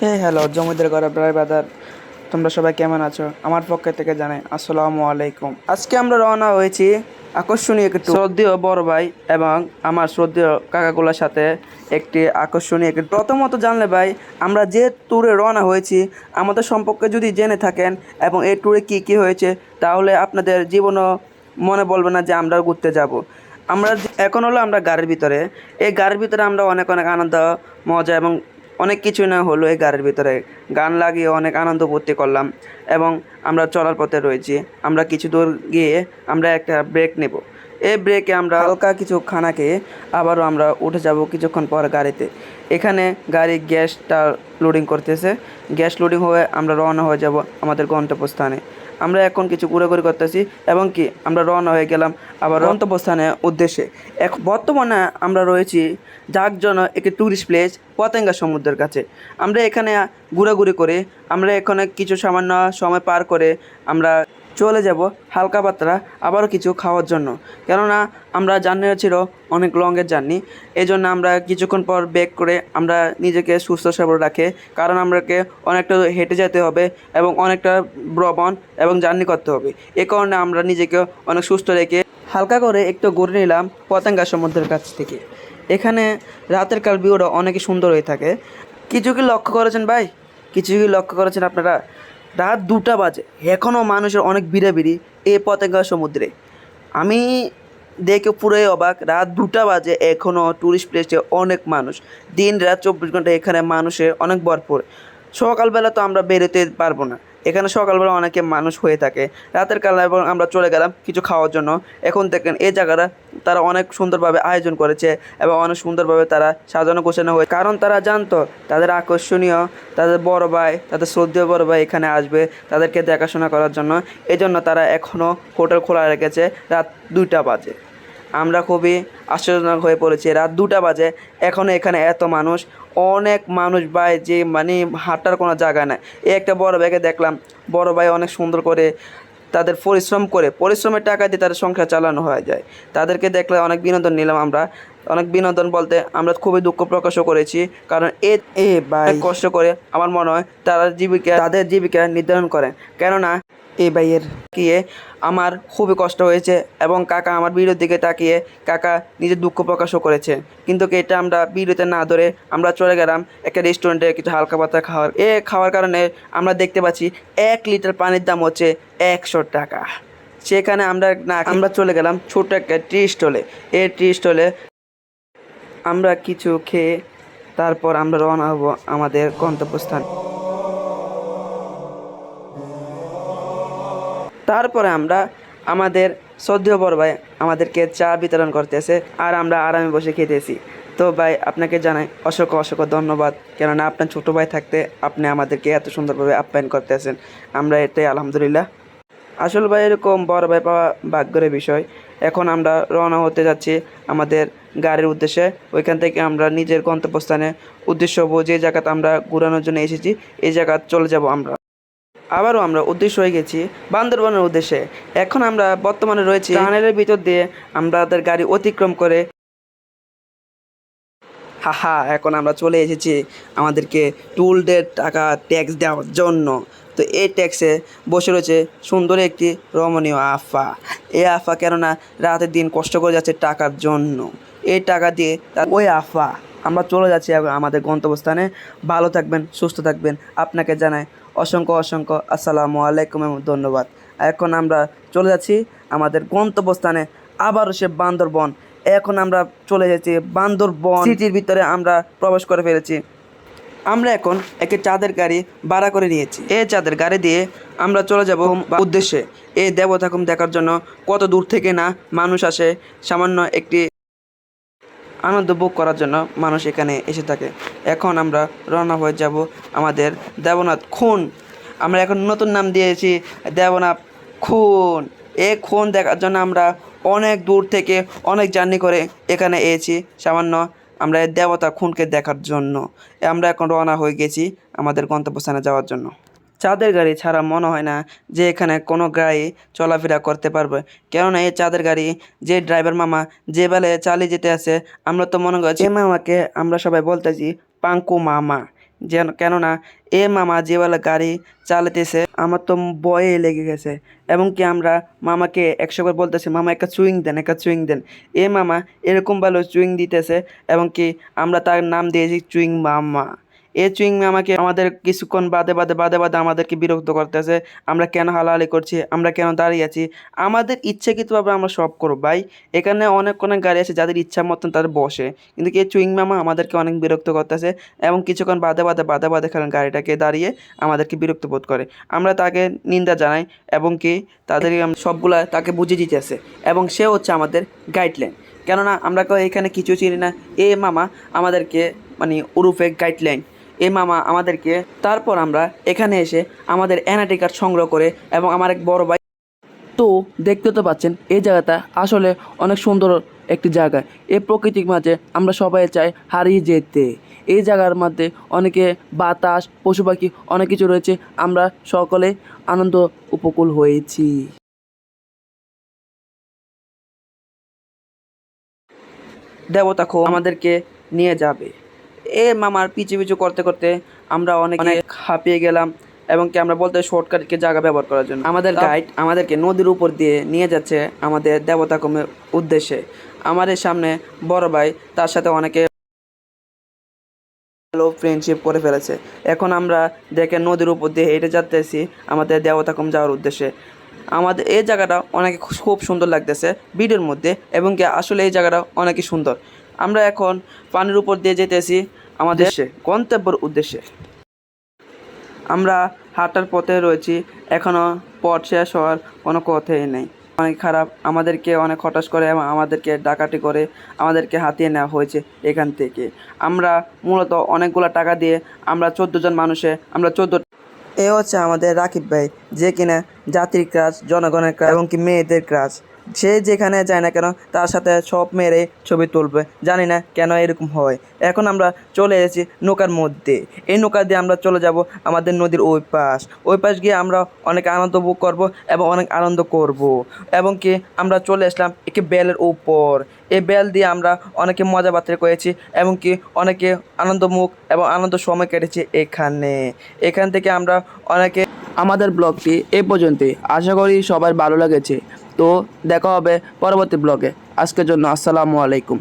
Hello জমিদের ঘরে প্রায় বাজার। তোমরা সবাই কেমন আছো? আমার পক্ষ থেকে জানাই আসসালামু আলাইকুম। আজকে আমরা রওনা হয়েছি আকর্ষণীয় একটি শ্রদ্ধেয় বড় ভাই এবং আমার শ্রদ্ধেয় কাকাগুলোর সাথে একটি আকর্ষণীয় একটি প্রথমত জানলে ভাই, আমরা যে ট্যুরে রওনা হয়েছি আমাদের সম্পর্কে যদি জেনে থাকেন এবং এই ট্যুরে কী কী হয়েছে, তাহলে আপনাদের জীবনও মনে বলবে না যে আমরা ঘুরতে যাব। এখন হলো আমরা গাড়ির ভিতরে। এই গাড়ির ভিতরে আমরা অনেক অনেক আনন্দ, মজা এবং অনেক কিছু না হলো এই গাড়ির ভিতরে গান লাগিয়ে অনেক আনন্দ ফুর্তি করলাম এবং আমরা চলার পথে রয়েছি। আমরা কিছু দূর গিয়ে আমরা একটা ব্রেক নেব। এই ব্রেকে আমরা হালকা কিছু খানা খেয়ে আবারও আমরা উঠে যাব কিছুক্ষণ পর গাড়িতে। এখানে গাড়ি গ্যাসটা লোডিং করতেছে। গ্যাস লোডিং হয়ে আমরা রওনা হয়ে যাব আমাদের গন্তব্যস্থানে। আমরা এখন কিছু ঘোরাঘুরি করতেছি এবং কি আমরা রওনা হয়ে গেলাম আবার গন্তব্যস্থানের উদ্দেশ্যে। বর্তমানে আমরা রয়েছি যার একটি ট্যুরিস্ট প্লেস পতেঙ্গা সমুদ্রের কাছে। আমরা এখানে ঘোরাঘুরি করে আমরা এখানে কিছু সামান্য সময় পার করে আমরা চলে যাব হালকা পাতলা আবারও কিছু খাওয়ার জন্য। কেননা আমরা জার্নি ছিল অনেক লংয়ের জার্নি, এই জন্য আমরা কিছুক্ষণ পর ব্রেক করে আমরা নিজেকে সুস্থ সবল রাখে, কারণ আমাকে অনেকটা হেঁটে যেতে হবে এবং অনেকটা ভ্রমণ এবং জার্নি করতে হবে। এ কারণে আমরা নিজেকে অনেক সুস্থ রেখে হালকা করে একটু ঘুরে নিলাম পতেঙ্গা সমুদ্রের কাছ থেকে। এখানে রাতের কাল ভিউটা অনেকই সুন্দর হয়ে থাকে। কিছু কি লক্ষ্য করেছেন ভাই? কিছু কি লক্ষ্য করেছেন আপনারা? রাত 2টা বাজে, এখনও মানুষের অনেক ভিড়াভিড়ি এই পতেঙ্গা সমুদ্রে। আমি দেখে পুরোই অবাক, রাত 2টা বাজে এখনও ট্যুরিস্ট প্লেসে অনেক মানুষ। দিন রাত 24 ঘন্টা এখানে মানুষের অনেক ভরপুর। সকালবেলা তো আমরা বেরোতে পারবো না, এখানে সকালবেলা অনেকে মানুষ হয়ে থাকে। রাতের কালে এবং আমরা চলে গেলাম কিছু খাওয়ার জন্য। এখন দেখেন এই জায়গাটা তারা অনেক সুন্দরভাবে আয়োজন করেছে এবং অনেক সুন্দরভাবে তারা সাজানো গোছানো হয়ে, কারণ তারা জানতো তাদের আকর্ষণীয়, তাদের বড় ভাই, তাদের শ্রদ্ধেয় বড় ভাই এখানে আসবে তাদেরকে দেখাশোনা করার জন্য। এই জন্য তারা এখনও হোটেল খোলা রেখেছে রাত 2টা বাজে। আমরা খুবই আশ্চর্যজনক হয়ে পড়েছি, রাত 2টা বাজে এখনও এখানে এত মানুষ। অনেক মানুষ ভাই, যে মানে হাঁটার কোনো জায়গা নেই। এই একটা বড় ভাইকে দেখলাম, বড় ভাই অনেক সুন্দর করে তাদের পরিশ্রমের টাকা দিয়ে তাদের সংসার চালানো হয়ে যায়। তাদেরকে দেখলে অনেক বিনোদন নিলাম আমরা। অনেক বিনোদন বলতে আমরা খুবই দুঃখ প্রকাশও করেছি, কারণ এ ভাই কষ্ট করে আমার মনে হয় তাদের জীবিকা নির্ধারণ করেন। কেননা এই ভাইয়ের গিয়ে আমার খুবই কষ্ট হয়েছে এবং কাকা আমার ভিডিওর দিকে তাকিয়ে কাকা নিজের দুঃখ প্রকাশও করেছে। কিন্তু এটা আমরা ভিডিওতে না ধরে আমরা চলে গেলাম একটা রেস্টুরেন্টে কিছু হালকা পাতলা খাওয়ার কারণে আমরা দেখতে পাচ্ছি 1 লিটার পানির দাম হচ্ছে 100 টাকা। সেখানে আমরা চলে গেলাম ছোট্ট একটা টি স্টলে। এই টি স্টলে আমরা কিছু খেয়ে তারপর আমরা রওনা হব আমাদের গন্তব্যস্থান। তারপরে আমরা আমাদের শ্রদ্ধেয় বড় ভাই আমাদেরকে চা বিতরণ করতেছে আর আমরা আরামে বসে খেতেছি। তো ভাই আপনাকে জানাই অসংখ্য অসংখ্য ধন্যবাদ, কেননা আপনার ছোটো ভাই থাকতে আপনি আমাদেরকে এত সুন্দরভাবে আপ্যায়ন করতেছেন। আমরা এটাই আলহামদুলিল্লাহ। আসল ভাই এরকম বড় ভাই পাওয়া ভাগ্যের বিষয়। এখন আমরা রওনা হতে যাচ্ছি আমাদের গাড়ির উদ্দেশ্যে। ওইখান থেকে আমরা নিজের গন্তব্যস্থানে উদ্দেশ্য হবো, যে জায়গাতে আমরা ঘোরানোর জন্য এসেছি এই জায়গা চলে যাব আমরা। আবারও আমরা উদ্দেশ্য হয়ে গেছি বান্দরবনের উদ্দেশ্যে। এখন আমরা বর্তমানে রয়েছি টানেলের ভিতর দিয়ে আমাদের গাড়ি অতিক্রম করে এখন আমরা চলে এসেছি আমাদেরকে টুলদের টাকা ট্যাক্স দেওয়ার জন্য। তো এই ট্যাক্সে বসে রয়েছে সুন্দর একটি রমণীয় আফা। এই আফা কেননা রাতের দিন কষ্ট করে যাচ্ছে টাকার জন্য, এই টাকা দিয়ে ওই আফা আমরা চলে যাচ্ছি আমাদের গন্তব্যস্থানে। ভালো থাকবেন, সুস্থ থাকবেন। আপনাকে জানাই অসংখ্য অসংখ্য আসসালামু আলাইকুম এবং ধন্যবাদ। এখন আমরা চলে যাচ্ছি আমাদের গন্তব্যস্থানে, আবারও সে বান্দরবন। এখন আমরা চলে যাচ্ছি বান্দরবন সিটির ভিতরে, আমরা প্রবেশ করে ফেলেছি। আমরা এখন একটি চাঁদের গাড়ি ভাড়া করে নিয়েছি। এই চাঁদের গাড়ি দিয়ে আমরা চলে যাব উদ্দেশ্যে। এই দেবতাকুম দেখার জন্য কত দূর থেকে না মানুষ আসে, সামান্য একটি আনন্দ ভোগ করার জন্য মানুষ এখানে এসে থাকে। এখন আমরা রওনা হয়ে যাব আমাদের দেবনাথ খুন। আমরা এখন নতুন নাম দিয়েছি দেবনাথ খুন। এই খুন দেখার জন্য আমরা অনেক দূর থেকে অনেক জার্নি করে এখানে এসেছি সামান্য আমরা এই দেবতা খুনকে দেখার জন্য। আমরা এখন রওনা হয়ে গেছি আমাদের গন্তব্যস্থানে যাওয়ার জন্য। চাঁদের গাড়ি ছাড়া মনে হয় না যে এখানে কোনো গাড়ি চলাফেরা করতে পারবে, কেননা এই চাঁদের গাড়ি যে ড্রাইভার মামা যে বেলে চালিয়ে যেতে আছে, আমরা তো মনে করছি এই মামাকে আমরা সবাই বলতেছি পাঙ্কু মামা। যেন, কেননা এ মামা যেবেলা গাড়ি চালাতেছে আমার তো ভয়ে লেগে গেছে। এবং কি আমরা মামাকে 100 বার বলতেছি, মামা একটা চুইং দেন, একটা চুইং দেন। এ মামা এরকম ভালো চুইং দিতেছে, এবং কি আমরা তার নাম দিয়েছি চুইং মামা। এ চুইং মামাকে আমাদের কিছুক্ষণ বাদে আমাদেরকে বিরক্ত করতেছে। আমরা কেন হালাহালি করছি, আমরা কেন দাঁড়িয়ে আছি, আমাদের ইচ্ছাকৃতভাবে আমরা সব করব ভাই। এখানে অনেক অনেক গাড়ি আছে যাদের ইচ্ছা মতন তাদের বসে, কিন্তু এই চুইং মামা আমাদেরকে অনেক বিরক্ত করতেছে। এবং কিছুক্ষণ বাদে খেলেন গাড়িটাকে দাঁড়িয়ে আমাদেরকে বিরক্ত বোধ করে। আমরা তাকে নিন্দা জানাই, এবং কি তাদেরকে সবগুলা তাকে বুঝিয়ে দিতেছে, এবং সে হচ্ছে আমাদের গাইডলাইন। কেননা আমরা এখানে কিছু চিনি না, এ মামা আমাদেরকে মানে উরুফে গাইডলাইন। এ মামা আমাদেরকে, তারপর আমরা এখানে এসে আমাদের এনআইডি কার্ড সংগ্রহ করে, এবং আমার এক বড় ভাই, তো দেখতে তো পাচ্ছেন এই জায়গাটা আসলে অনেক সুন্দর একটি জায়গা। এই প্রকৃতির মাঝে আমরা সবাই চাই হারিয়ে যেতে। এই জায়গার মধ্যে অনেকে বাতাস, পশু পাখি অনেক কিছু রয়েছে, আমরা সকলে আনন্দ উপকূল হয়েছি। দেবতা খো আমাদেরকে নিয়ে যাবে। এ মামার পিছু পিছু করতে করতে আমরা অনেক অনেক হাঁপিয়ে গেলাম, এবং কি আমরা বলতে শর্টকাটকে জায়গা ব্যবহার করার জন্য আমাদের গাইড আমাদেরকে নদীর উপর দিয়ে নিয়ে যাচ্ছে আমাদের দেবতা কমের উদ্দেশ্যে। আমাদের সামনে বড় ভাই, তার সাথে অনেকে ভালো ফ্রেন্ডশিপ করে ফেলেছে। এখন আমরা দেখে নদীর উপর দিয়ে হেঁটে যাচ্তেছি আমাদের দেবতাকম যাওয়ার উদ্দেশ্যে। আমাদের এই জায়গাটা অনেক খুব সুন্দর লাগতেছে ভিডিওর মধ্যে, এবং কি আসলে এই জায়গাটা অনেকই সুন্দর। আমরা এখন পানির উপর দিয়ে যেতেছি আমাদের গন্তব্যের উদ্দেশ্যে। আমরা হাঁটার পথে রয়েছি, এখনও পথ শেষ হওয়ার কোনো কথাই নেই। অনেক খারাপ, আমাদেরকে অনেক হতাশ করে এবং আমাদেরকে ডাকাতি করে আমাদেরকে হাতিয়ে নেওয়া হয়েছে এখান থেকে। আমরা মূলত অনেকগুলো টাকা দিয়ে আমরা 14 জন মানুষে আমরা 14। এ হচ্ছে আমাদের রাকিব ভাই, যে কিনা জাতির ক্রাশ, জনগণের ক্রাশ, এবং কি মেয়েদের ক্রাশ। সে যেখানে যায় না কেন তার সাথে সব মেয়েরে ছবি তুলবে, জানি না কেন এরকম হয়। এখন আমরা চলে এসেছি নৌকার মধ্যে। এই নৌকা দিয়ে আমরা চলে যাব আমাদের নদীর ওই পাশ গিয়ে আমরা অনেক আনন্দ ভোগ করব এবং অনেক আনন্দ করব। এবং কি আমরা চলে আসলাম একটি বেলের উপর। এই বেল দিয়ে আমরা অনেকে মজা বার্তা করেছি, এবং কি অনেকে আনন্দমুখ এবং আনন্দ সময় কেটেছি এখান থেকে আমরা অনেকে। আমাদের ব্লগটি এই পর্যন্তই, আশা করি সবার ভালো লেগেছে। তো দেখা হবে পরবর্তী ব্লগে। আজকের জন্য আসসালামু আলাইকুম।